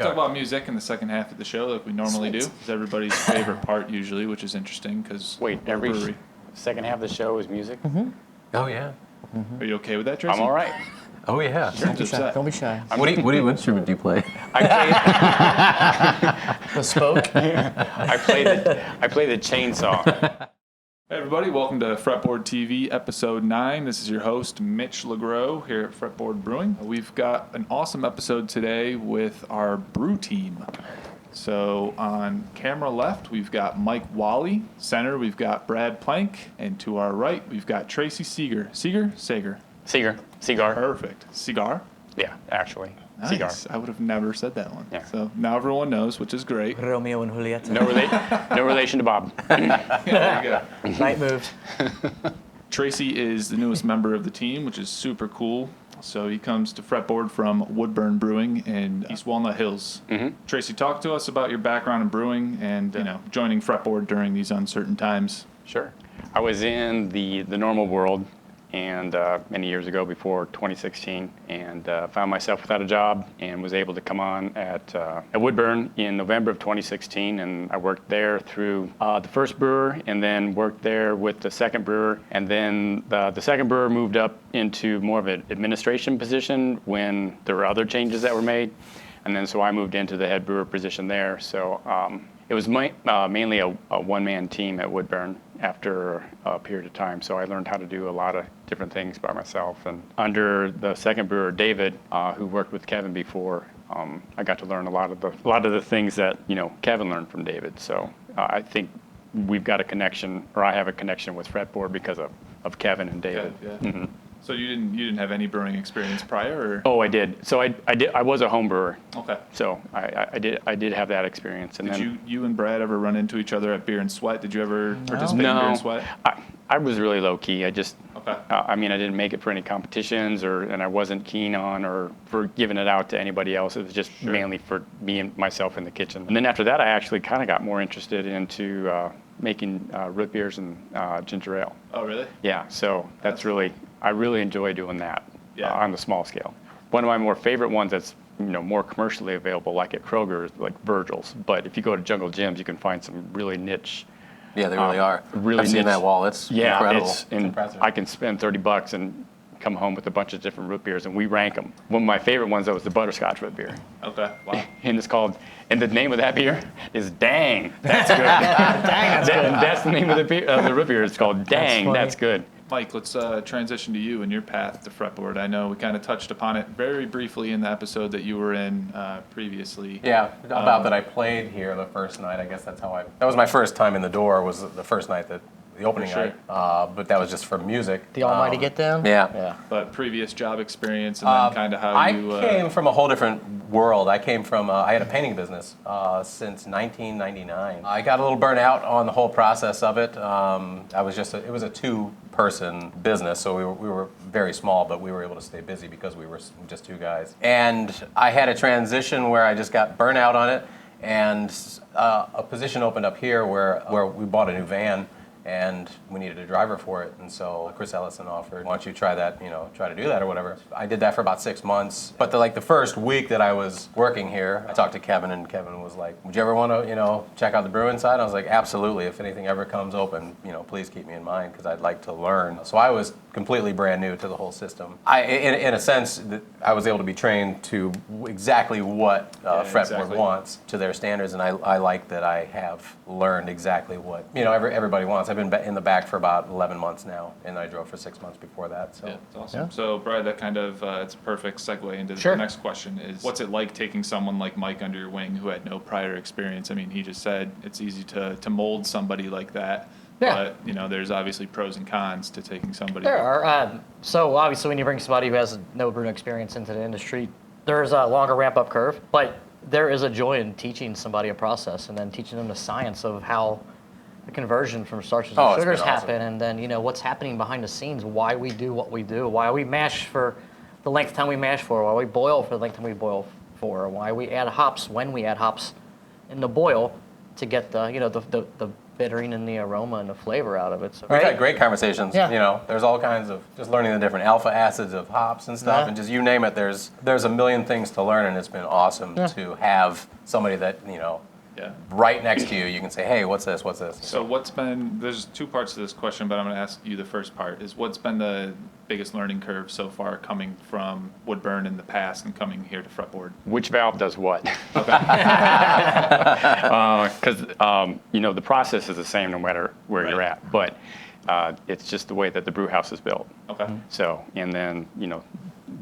talk about music in the second half of the show like we normally do. It's everybody's favorite part usually, which is interesting because every second half of the show is music? Mm-hmm. Oh, yeah. Are you okay with that, Tracy? I'm all right. Oh, yeah. Don't be shy. Don't be shy. What instrument do you play? The spoke. I play the chainsaw. Hey everybody, welcome to Fretboard TV episode 9. This is your host, Mitch LeGros, here at Fretboard Brewing. We've got an awesome episode today with our brew team. So on camera left, we've got Mike Walle. Center, we've got Brad Plank. And to our right, we've got Tracy Segar. Segar? Segar. Perfect. Segar? Yeah, actually. Nice. Segar. I would have never said that one. Yeah. So now everyone knows, which is great. Romeo and Juliet. No relation to Bob. Yeah, there you go. Night moved. Tracy is the newest member of the team, which is super cool. So he comes to Fretboard from Woodburn Brewing in East Walnut Hills. Mm-hmm. Tracy, talk to us about your background in brewing and joining Fretboard during these uncertain times. Sure. I was in the normal world and many years ago before 2016 and found myself without a job and was able to come on at Woodburn in November of 2016, and I worked there through the first brewer and then worked there with the second brewer, and then the second brewer moved up into more of an administration position when there were other changes that were made, and then so I moved into the head brewer position there. So it was mainly a one-man team at Woodburn after a period of time. So I learned how to do a lot of different things by myself. And under the second brewer, David, who worked with Kevin before, I got to learn a lot of the things that Kevin learned from David. So I think we've got a connection, or I have a connection with Fretboard because of Kevin and David. Yeah. Mm-hmm. So you didn't have any brewing experience prior, or? Oh, I did. So I did. I was a home brewer. Okay. So I did have that experience. And did you and Brad ever run into each other at Beer and Sweat? Did you ever participate in Beer No. and Sweat? I was really low key. I just. Okay. I didn't make it for any competitions, and I wasn't keen on or for giving it out to anybody else. It was just mainly for me and myself in the kitchen. And then after that, I actually kind of got more interested into making root beers and ginger ale. Oh, really? Yeah. So I really enjoy doing that on the small scale. One of my more favorite ones that's more commercially available, like at Kroger, is like Virgil's. But if you go to Jungle Gyms, you can find some really niche. Yeah, they really are. Really I've seen niche. that wall. It's incredible. It's impressive. I can spend $30 and come home with a bunch of different root beers, and we rank them. One of my favorite ones, though, was the butterscotch root beer. Okay, wow. And the name of that beer is Dang. That's good. Dang, that's good. That's the name of the root beer. It's called Dang. That's good. Mike, let's transition to you and your path to Fretboard. I know we kind of touched upon it very briefly in the episode that you were in previously. Yeah, about that I played here the first night. I guess that was my first time in the door, was the first night the opening night, but that was just for music. The almighty get down? Yeah. But previous job experience and then kind of how you... I came from a whole different world. I came from, I had a painting business since 1999. I got a little burnt out on the whole process of it. It was a two-person business, so we were very small, but we were able to stay busy because we were just two guys. And I had a transition where I just got burnt out on it, and a position opened up here where we bought a new van, and we needed a driver for it, and so Chris Ellison offered, why don't you try to do that or whatever. I did that for about 6 months, but the first week that I was working here, I talked to Kevin, and Kevin was like, would you ever want to, check out the brewing side? I was like, absolutely, if anything ever comes open, please keep me in mind, because I'd like to learn. So I was completely brand new to the whole system. In a sense, I was able to be trained to exactly what Fretboard wants to their standards, and I like that I have learned exactly what everybody wants. I've been in the back for about 11 months now, and I drove for 6 months before that. So. Yeah, that's awesome. Yeah. So, Brad, that kind of it's a perfect segue into Sure. the next question is, what's it like taking someone like Mike under your wing who had no prior experience? I mean, he just said it's easy to mold somebody like that. Yeah. But, there's obviously pros and cons to taking somebody. There are. So obviously when you bring somebody who has no brewing experience into the industry, there's a longer ramp-up curve, but there is a joy in teaching somebody a process and then teaching them the science of how the conversion from starches and sugars happen, and then what's happening behind the scenes, why we do what we do, why we mash for the length of time we mash for, why we boil for the length of time we boil for, why we add hops when we add hops in the boil to get the bittering and the aroma and the flavor out of it. So, We've had great conversations. Yeah. You know, there's all kinds of just learning the different alpha acids of hops and stuff, Yeah. and just you name it. There's a million things to learn, and it's been awesome to have somebody that Yeah. right next to you. You can say, hey, what's this? What's this? So there's two parts to this question, but I'm going to ask you the first part is what's been the biggest learning curve so far coming from Woodburn in the past and coming here to Fretboard? Which valve does what? Okay. Because the process is the same no matter where you're Right. at, but it's just the way that the brew house is built. Okay. So, and then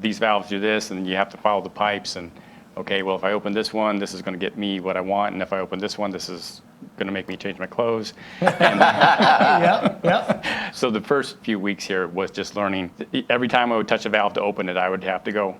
these valves do this, and you have to follow the pipes. And okay, well, if I open this one, this is going to get me what I want, and if I open this one, this is going to make me change my clothes. yeah. So the first few weeks here was just learning. Every time I would touch a valve to open it, I would have to go.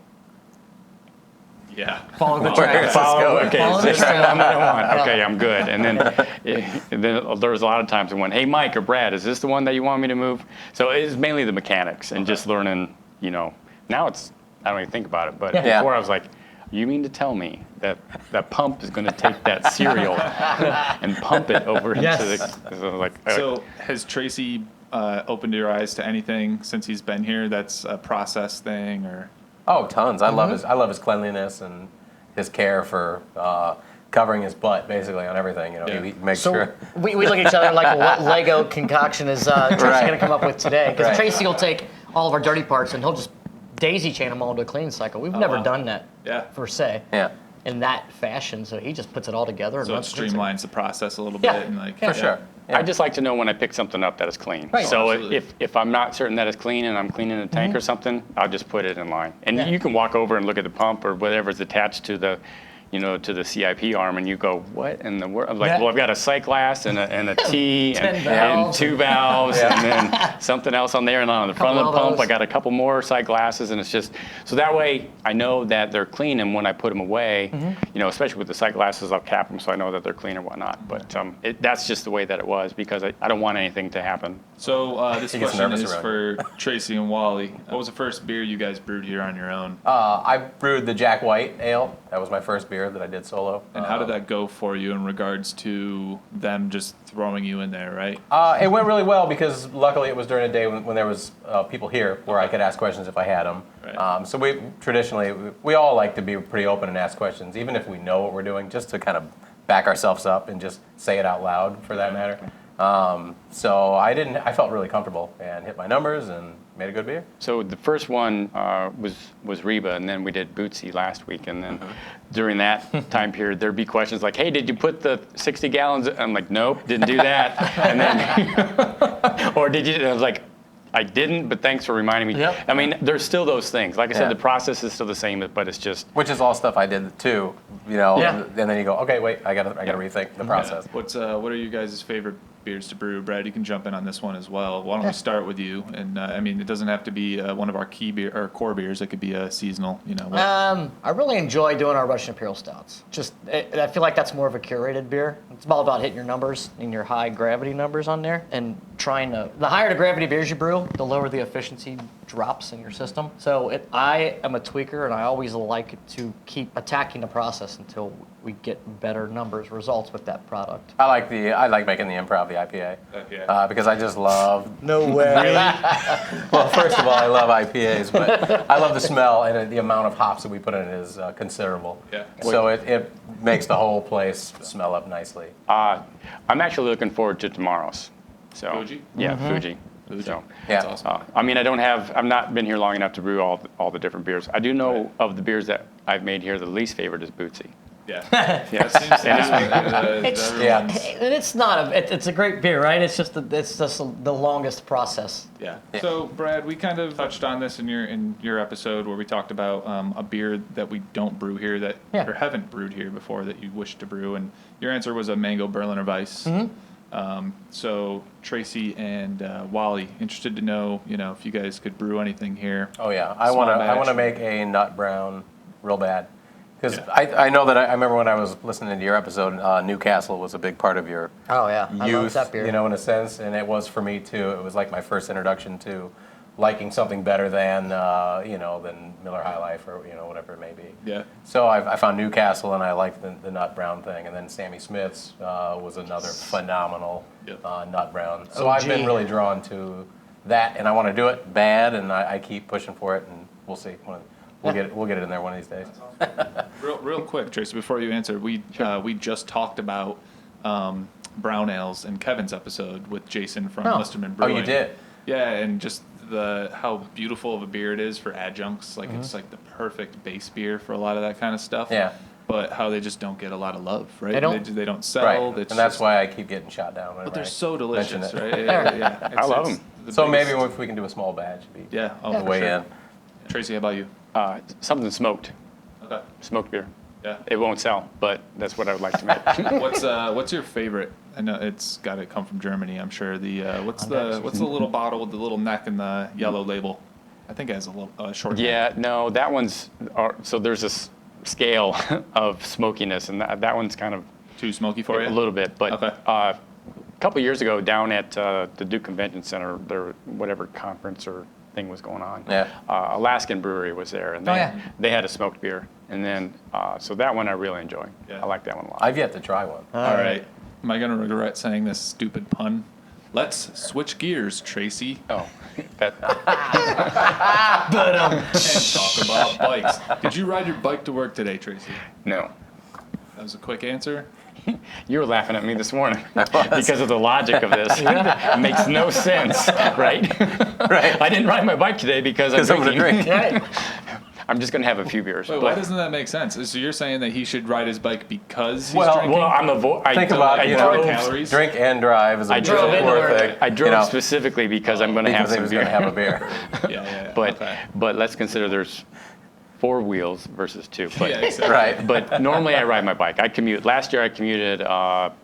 Yeah. Follow the Where tracks. is this going? Okay, Follow is the this the trail. one that I want? Okay, I'm good. And then there was a lot of times when, hey, Mike or Brad, is this the one that you want me to move? So it's mainly the mechanics and just learning, now it's, I don't even think about it, but Yeah. before I was like, you mean to tell me that that pump is going to take that cereal and pump it over Yes. into the, so like, So has Tracy opened your eyes to anything since he's been here that's a process thing or? Oh, tons. I love his cleanliness and his care for covering his butt basically on everything. Yeah. He makes So sure. we look at each other like, well, what Lego concoction is Tracy Right. going to come up with today? Because Right. Tracy will take all of our dirty parts and he'll just daisy chain them all into a cleaning cycle. We've never wow. done that Yeah. per se Yeah. in that fashion. So he just puts it all together and So it runs through it. streamlines the process a little Yeah. bit and like For Sure. I just like to know when I pick something up that is clean. Right. So Absolutely. if I'm not certain that it's clean and I'm cleaning a tank or something, I'll just put it in line. And Yeah. you can walk over and look at the pump or whatever's attached to the, to the CIP arm, and you go, what in the world? I'm like, Yeah. well, I've got a sight glass and a T 10 and valves. 2 valves Yeah. and then something else on there. And on the front of the Couple pump, elbows. I got a couple more sight glasses, and it's just so that way I know that they're clean. And when I put them away, especially with the sight glasses, I'll cap them so I know that they're clean or whatnot. But that's just the way that it was because I don't want anything to happen. So this He gets question nervous is around for Tracy and Wally. What was the first beer you guys brewed here on your own? I brewed the Jack White Ale. That was my first beer that I did solo. And how did that go for you in regards to them just throwing you in there, right? It went really well because luckily it was during a day when there was people here where I could ask questions if I had them. Right. So we all like to be pretty open and ask questions, even if we know what we're doing, just to kind of back ourselves up and just say it out loud for that matter. So I felt really comfortable and hit my numbers and made a good beer. So the first one was Reba, and then we did Bootsy last week, and then during that time period, there'd be questions like, "Hey, did you put the 60 gallons?" I'm like, "Nope, didn't do that." And then, or did you? And I was like, "I didn't, but thanks for reminding me." Yep. I mean, there's still those things. Like I said, Yeah. the process is still the same, but it's just Which is all stuff I did too, Yeah. And then you go, okay, wait, I gotta rethink the process. Yeah. What are you guys' favorite beers to brew? Brad, you can jump in on this one as well. Why don't we start with you? And I mean, it doesn't have to be one of our key beer or core beers. It could be a seasonal. I really enjoy doing our Russian Imperial Stouts. I feel like that's more of a curated beer. It's all about hitting your numbers and your high gravity numbers on there and the higher the gravity beers you brew, the lower the efficiency drops in your system. So I am a tweaker and I always like to keep attacking the process until we get better results with that product. I like making the Improv, the IPA, because I just love. No way. Well, first of all, I love IPAs, but I love the smell and the amount of hops that we put in it is considerable. Yeah. So it makes the whole place smell up nicely. I'm actually looking forward to tomorrow's. So Fuji? Yeah, Fuji. So. Yeah. That's awesome. I mean, I've not been here long enough to brew all the different beers. I do know of the beers that I've made here, the least favorite is Bootsy. Yeah. Yes. It's a great beer, right? It's just the longest process. Yeah. So, Brad, we kind of touched on this in your episode where we talked about a beer that we don't brew here or haven't brewed here before that you wish to brew, and your answer was a mango Berliner Weiss. So Tracy and Wally, interested to know, if you guys could brew anything here. Oh yeah, I Small want batch. to make a nut brown real bad. Because Yeah. I know that I remember when I was listening to your episode, Newcastle was a big part of your Oh yeah, I love youth, that beer. in a sense, and it was for me too. It was like my first introduction to liking something better than than Miller High Life or whatever it may be. Yeah. So I found Newcastle and I liked the nut brown thing, and then Sammy Smith's was another phenomenal Yep. nut brown. So OG. I've been really drawn to that, and I want to do it bad, and I keep pushing for it, and we'll see. We'll get it in there one of these days. Real quick, Tracy, before you answer, we just talked about brown ales in Kevin's episode with Jason from Listerman Oh, Brewing. you did? Yeah, and just how beautiful of a beer it is for adjuncts. Like it's like the perfect base beer for a lot of that kind of stuff. Yeah. But how they just don't get a lot of love, right? They don't. They don't sell. Right, It's and that's just- why I keep getting shot down. But whenever they're I so mention delicious, it. right? Yeah. I love It's them. the So maybe biggest- if we can do a small batch, it'd be Yeah. Oh, the for way sure. in. Tracy, how about you? Something smoked, Okay. smoked beer. Yeah. It won't sell, but that's what I would like to make. What's your favorite? I know it's got to come from Germany. I'm sure. What's the little bottle with the little neck and the yellow label? I think it has a little short. neck. Yeah, no, that one's, so there's this scale of smokiness, and that one's kind of Too smoky for you? a little bit. But Okay. a couple years ago, down at the Duke Convention Center, there whatever conference or thing was going on. Yeah. Alaskan Brewery was there, and they had a smoked beer, and then so that one I really enjoy. Yeah. I like that one a lot. I've yet to try one. All right. Am I gonna regret saying this stupid pun? Let's switch gears, Tracy, Oh, that and talk about bikes. Did you ride your bike to work today, Tracy? no. That was a quick answer. You were laughing at me this morning because of the logic of this. It makes no sense, right? Right. I didn't ride my bike today because I'm I'm gonna drinking. drink. I'm just going to have a few beers. Wait, why doesn't that make sense? So you're saying that he should ride his bike because he's Well, drinking? Well, I Think about I it, calories. drink and drive is a I drove big into work work. thing. I drove you know, specifically because I'm going to have because he some was beer. going to have a beer. Yeah. But okay. but let's consider there's 4 wheels versus 2. But, Yeah, exactly. Right. But normally I ride my bike. I commute. Last year I commuted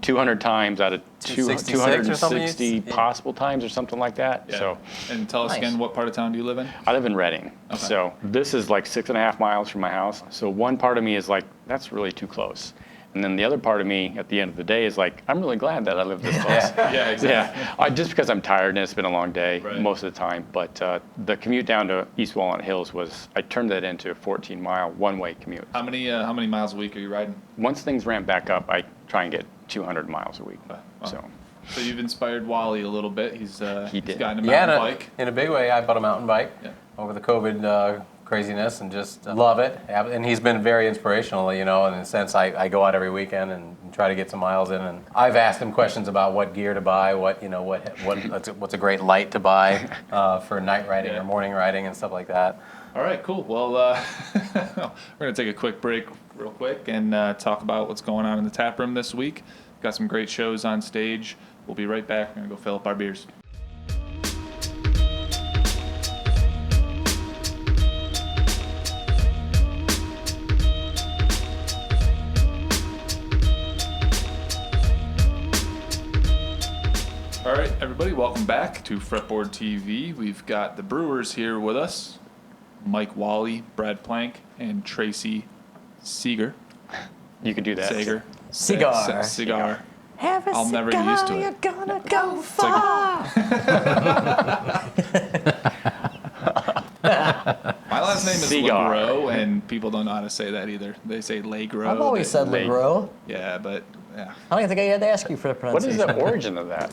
200 times out of 266 or something? 260 possible times or something like that. Yeah. So And tell us Nice. again, what part of town do you live in? I live in Reading. Okay. So this is like 6.5 miles from my house. So one part of me is like, that's really too close. And then the other part of me at the end of the day is like, I'm really glad that I live this close. Yeah, exactly. Yeah, just because I'm tired and it's been a long day Right. most of the time. But the commute down to East Walnut Hills I turned that into a 14-mile one-way commute. How many miles a week are you riding? Once things ramp back up, I try and get 200 miles a week. Wow. So So you've inspired Walle a little bit. He's did. gotten a Yeah, mountain bike. in a big way, I bought a mountain bike Yeah. over the COVID craziness and just love it. And he's been very inspirational, in a sense. I go out every weekend and try to get some miles in. And I've asked him questions about what gear to buy, what's a great light to buy for night riding Yeah. or morning riding and stuff like that. All right, cool. Well, we're going to take a quick break real quick and talk about what's going on in the tap room this week. Got some great shows on stage. We'll be right back. We're going to go fill up our beers. All right, everybody, welcome back to Fretboard TV. We've got the Brewers here with us, Mike Walle, Brad Plank, and Tracy Segar. you can do that. Segar. Cigar. Cigar. Have a I'll never get used to it. You're gonna go It's like- far. My last name is Segar. Legros, and people don't know how to say that either. They say Legros. I've always said Leg- Legros. Yeah, but yeah. I don't even think I had to ask you for the What is pronunciation. the origin of that?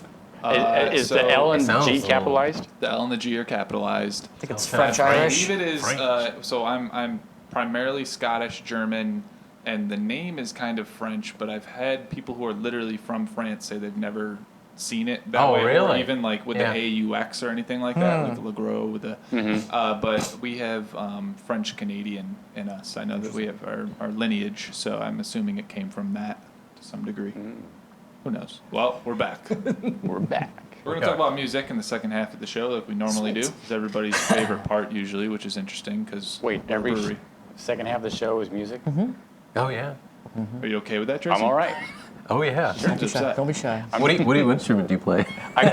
Is So- the L and It sounds a G little- capitalized? The L and the G are capitalized. I think it's Okay. French I Irish. believe it is. So I'm primarily Scottish, German, and the name is kind of French. But I've had people who are literally from France say they've never seen it that Oh, way, or really? even like with Yeah. the AUX or anything like that, like Legros with the. Mm-hmm. But we have French Canadian in us. I know that we have our lineage, so I'm assuming it came from that to some degree. Who knows? Well, we're back. We're back. We're going to talk about music in the second half of the show, like we normally do. It's everybody's favorite part usually, which is interesting because Wait, every second half of the show is music? Oh, yeah. Are you okay with that, Tracy? I'm all right. Oh, yeah. Seems upset. Don't be shy. What instrument do you play? I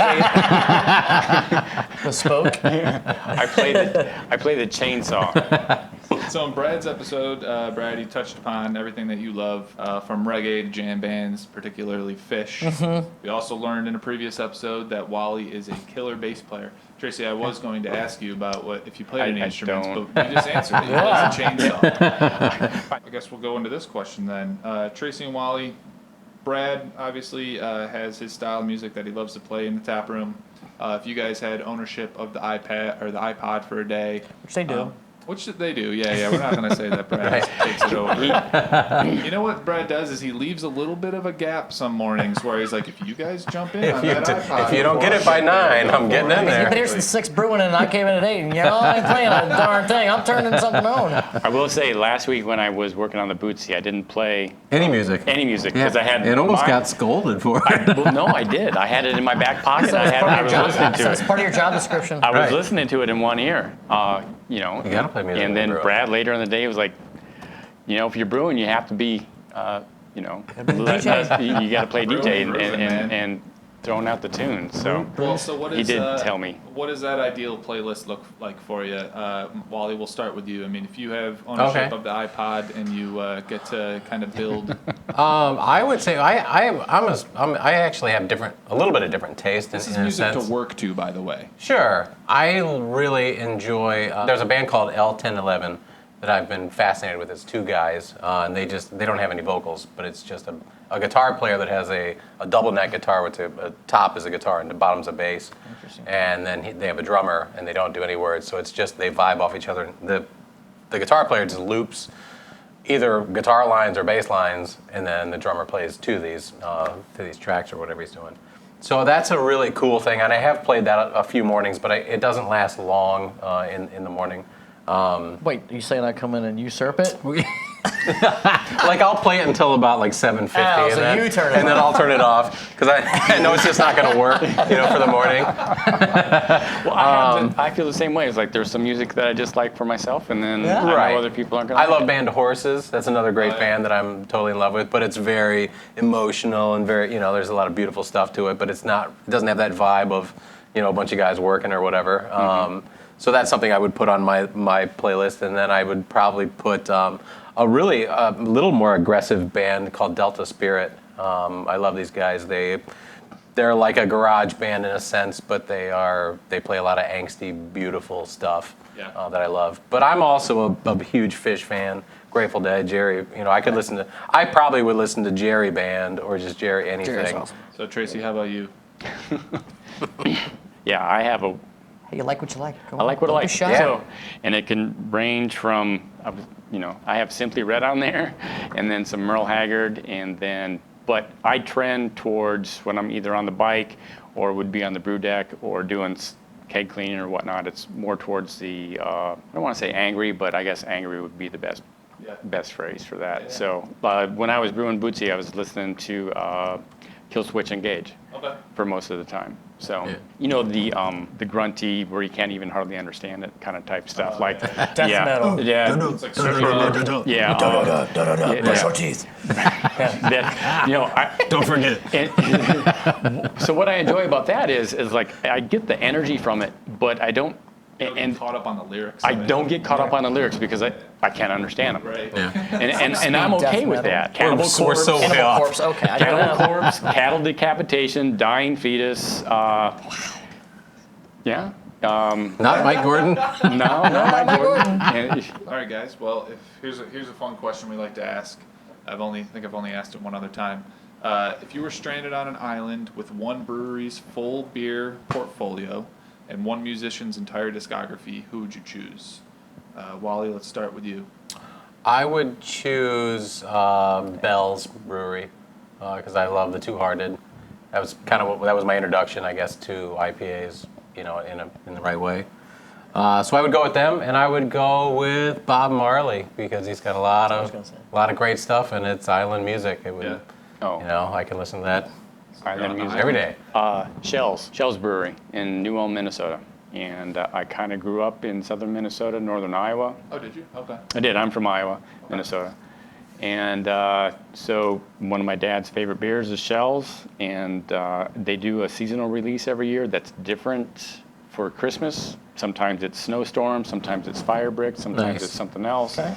The spoke. play the chainsaw. So in Brad's episode, Brad, he touched upon everything that you love, from reggae to jam bands, particularly Fish. We also learned in a previous episode that Walle is a killer bass player. Tracy, I was going to ask you about what if you played any instruments, don't. but you just answered it. He plays a chainsaw. I guess we'll go into this question then. Tracy and Walle, Brad obviously has his style of music that he loves to play in the tap room. If you guys had ownership of the iPad or the iPod for a day, Which they do. which they do, yeah. We're not going to say that Brad takes it over. You know what Brad does is he leaves a little bit of a gap some mornings where he's like, if you guys jump in on that iPod, If you don't get it by 9, I'm getting in You've been there. here since 6 brewing, and I came in at 8, and I ain't playing a darn thing. I'm turning something on. I will say, last week when I was working on the Bootsy, I didn't play Any music. because I had. It almost mine. got scolded for it. Well, no, I did. I had it in my back pocket. I was listening to That's it. part of your job description. I was Right. listening to it in one ear. You know. You gotta play music And when then you brew. Brad later in the day was like, if you're brewing, you have to be, you got to play Brewing, DJ man. and throwing out the tunes. So Well, so what he is, did tell me. What does that ideal playlist look like for you? Wally, we'll start with you. I mean, if you have ownership Okay. of the iPod and you get to kind of build, I would say I actually have a little bit of different taste. this is in a music to sense. work to, by the way. Sure. I really enjoy. There's a band called L1011 that I've been fascinated with. It's 2 guys, and they don't have any vocals, but it's just a guitar player that has a double neck guitar with a top is a guitar and the bottom's a bass. And then they have a drummer, and they don't do any words, so it's just they vibe off each other. The guitar player just loops either guitar lines or bass lines, and then the drummer plays to these tracks or whatever he's doing. So that's a really cool thing, and I have played that a few mornings, but it doesn't last long in the morning. Wait, are you saying I come in and usurp it? Like I'll play it until about like 7:50, Oh, and, so then, you turn it and then I'll turn it off because I know it's just not going to work, for the morning. Well, I feel the same way. It's like there's some music that I just like for myself, and then I Right. know other people aren't going to I love like it. Band of Horses. That's another great band that I'm totally in love with, but it's very emotional and very, there's a lot of beautiful stuff to it, but it doesn't have that vibe of, a bunch of guys working or whatever. So that's something I would put on my playlist, and then I would probably put a little more aggressive band called Delta Spirit. I love these guys. They're like a garage band in a sense, but they play a lot of angsty, beautiful stuff that I love. But I'm also a huge Fish fan. Grateful Dead, Jerry. I probably would listen to Jerry Band or just Jerry anything. Jerry's awesome. So Tracy, how about you? Yeah, I have a. Hey, you like what you like. Go I on. like what I Don't be like. shy. So, and it can range from, I have Simply Red on there, and then some Merle Haggard, but I trend towards when I'm either on the bike or would be on the brew deck or doing keg cleaning or whatnot. It's more towards the, I don't want to say angry, but I guess angry would be the best phrase for that. Yeah. So when I was brewing Bootsy, I was listening to Kill Switch Engage for most of the time. So the grunty where you can't even hardly understand it kind of type stuff like Death metal. Yeah. It's like circular. Yeah. Brush your teeth. Don't forget. So what I enjoy about that is like I get the energy from it, but I don't. And caught up on the lyrics. I don't get caught up on the lyrics because I can't understand them. Right. And I'm okay with that. Cannibal We're Corpse, so way Animal off. Corpse. Okay, I Cannibal know. Corpse, cattle decapitation, dying fetus. Yeah. Not Mike Gordon. No, not Mike Gordon. All right, guys. Well, here's a fun question we like to ask. I think I've only asked it one other time. If you were stranded on an island with one brewery's full beer portfolio and one musician's entire discography, who would you choose? Walle, let's start with you. I would choose Bell's Brewery because I love the Two Hearted. That was that was my introduction, I guess, to IPAs, in the right way. So I would go with them, and I would go with Bob Marley because he's got a lot of great stuff, and it's island music. It would, I can listen to that Island music. every day. Shell's Brewery in New Ulm, Minnesota. And I kind of grew up in southern Minnesota, northern Iowa. Oh, did you? Okay. I did. I'm from Iowa, Minnesota. And so one of my dad's favorite beers is Shell's, and they do a seasonal release every year that's different for Christmas. Sometimes it's snowstorm, sometimes it's fire brick, sometimes Nice. it's something else. Okay.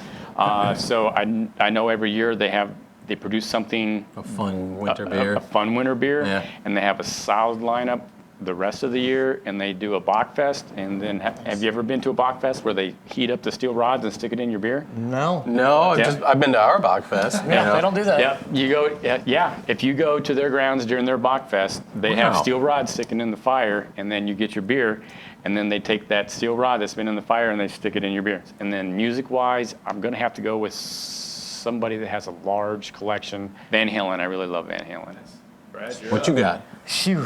So I know every year they produce something, A fun winter beer. a fun winter beer, Yeah. and they have a solid lineup the rest of the year, and they do a Bachfest. And then have you ever been to a Bachfest where they heat up the steel rods and stick it in your beer? No. No, Yeah. I've been to our Bachfest. Yeah, they don't do that. Yeah, you go. Yeah, if you go to their grounds during their Bachfest, they have Wow. steel rods sticking in the fire, and then you get your beer, and then they take that steel rod that's been in the fire and they stick it in your beer. And then music-wise, I'm gonna have to go with somebody that has a large collection. Van Halen. I really love Van Halen. Brad, you're What you up. got? Phew.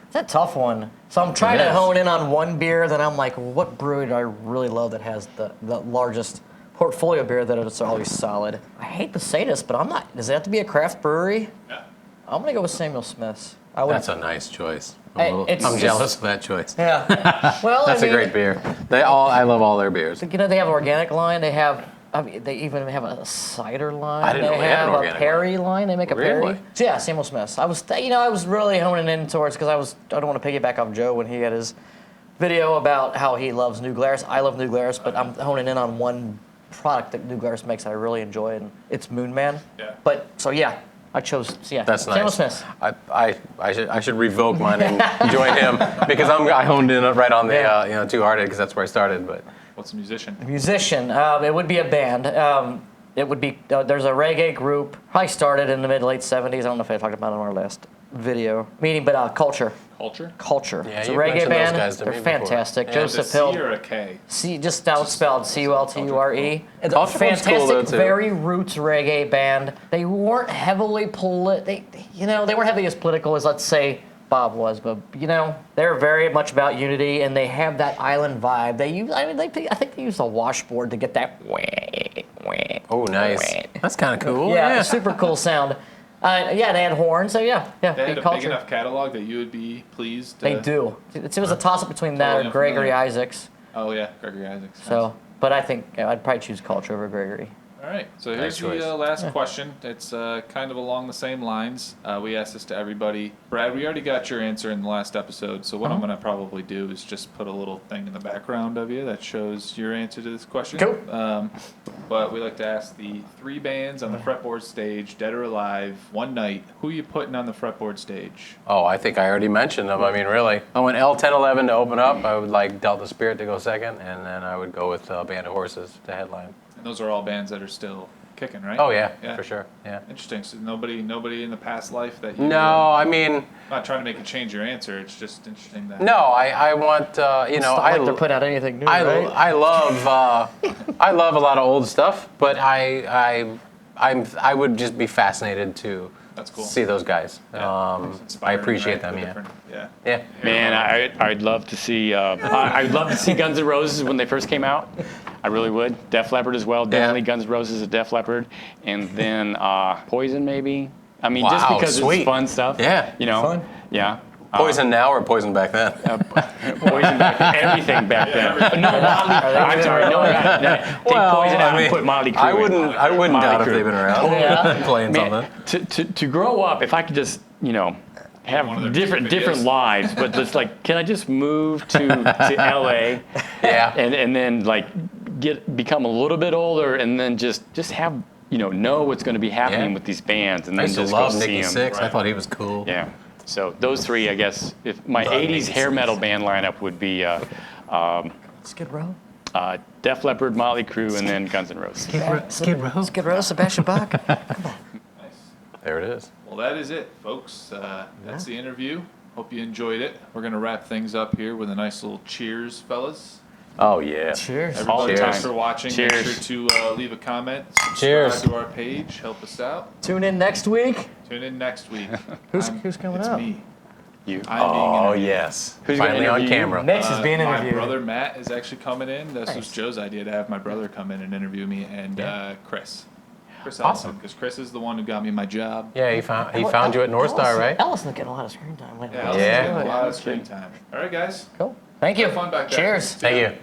It's a tough one. So I'm trying It to is. hone in on one beer that I'm like, what brewery do I really love that has the largest portfolio beer that is always solid? I hate to say this, but I'm not. Does it have to be a craft brewery? Yeah. I'm gonna go with Samuel Smith's. I would. That's a nice choice. Hey, I'm it's just- jealous of that choice. Yeah. Well, That's I a mean, great beer. I love all their beers. You know, they have an organic line. They have. I mean, they even have a cider line. I didn't know they had an have a organic Perry line. They make a Really? Perry. So yeah, Samuel Smith's. I was really honing in towards because I don't want to piggyback off Joe when he had his video about how he loves New Glarus. I love New Glarus, but I'm honing in on one product that New Glarus makes that I really enjoy, and it's Moon Man. Yeah. But so yeah, I chose That's Samuel nice. Smith's. I should revoke mine and join him because I honed in right on the Yeah. Two Hearted because that's where I started. But What's a musician? Musician. It would be a band. It would be. There's a reggae group. Probably started in the mid late '70s. I don't know if I talked about it in our last video meeting, but Culture. Culture? Culture. Yeah, It's a you reggae mentioned those band. guys to They're me before. fantastic. Yeah. Is it Joseph C Hill. or a K? C, just spelled C-U-L-T-U-R-E. It's a Culture was cool, though, fantastic, too. very roots reggae band. They weren't heavily they weren't heavily as political as, let's say, Bob was, but they're very much about unity, and they have that island vibe. I think they use a washboard to get that. oh, nice. That's kind of cool. Yeah, super cool sound. They had horns, so yeah, They had a big Culture. enough catalog that you would be pleased. They do. It was a toss-up between that Totally or Gregory unfamiliar. Isaacs. Oh yeah, Gregory Isaacs. So, but I think I'd probably choose Culture over Gregory. All right, so Nice here's the choice. last question. It's kind of along the same lines. We asked this to everybody. Brad, we already got your answer in the last episode, so what I'm going to probably do is just put a little thing in the background of you that shows your answer to this question. Cool. But we like to ask the three bands on the Fretboard stage, dead or alive, one night. Who you putting on the Fretboard stage? Oh, I think I already mentioned them. I mean, really. I went L1011 to open up. I would like Delta Spirit to go second, and then I would go with Band of Horses to headline. And those are all bands that are still kicking, right? Oh yeah, for sure. Yeah. Interesting. So nobody in the past life that you. No, I mean, I'm not trying to make you change your answer. It's just interesting that. no. I want It's not like they're putting out anything new, I right? love I love a lot of old stuff, but I would just be fascinated to That's cool. see those guys. Yeah. It's I inspiring, appreciate right? them. The Yeah. different- Yeah. Yeah. Man, I'd love to see. I'd love to see Guns N' Roses when they first came out. I really would. Def Leppard as well. Definitely Guns N' Roses and Def Leppard, and then Poison maybe. I mean, just Wow, because sweet. it's fun stuff. Yeah. Fun. Yeah. Poison now or poison back then? Poison everything back then. But no, I'm sorry. No, take Poison out and put Motley Crue I in. wouldn't Motley doubt if Crue. they've been around Yeah. playing Man, something. to grow up, if I could just One of have their different videos. lives, but just like, can I just move to LA Yeah. and then like become a little bit older and then just have know what's going to be happening Yeah. with these bands and I then used to just love go see Nikki them. Sixx. I Right. thought he was cool. Yeah. So those three, I guess, if my Love 80s Nikki hair Sixx. metal band lineup would be Skid Row. Def Leppard, Motley Crue, and then Guns N' Roses. Skid Row. Skid Row, Sebastian Bach. Nice. There it is. Well, that is it, folks. That's the interview. Hope you enjoyed it. We're gonna wrap things up here with a nice little cheers, fellas. Oh yeah. Cheers. All the Everybody, time. thanks for watching. Cheers. Make sure to leave a comment. Subscribe Cheers. to our page. Help us out. Tune in next week. Tune in next week. Who's coming it's up? me. You. I'm being Oh interviewed. yes. Who's gonna Finally on interview you? camera. Mitch is being My interviewed. brother Matt is actually coming in. This was Nice. Joe's idea to have my brother come in and interview me, and Chris. Chris Awesome. Ellison, because Chris is the one who got me my job. Yeah, he found you at North Star, right? Ellison's getting a lot of screen time lately. Yeah, Yeah. a lot of screen time. All right, guys. Cool. Thank you. Have fun back there. Cheers. Thank you.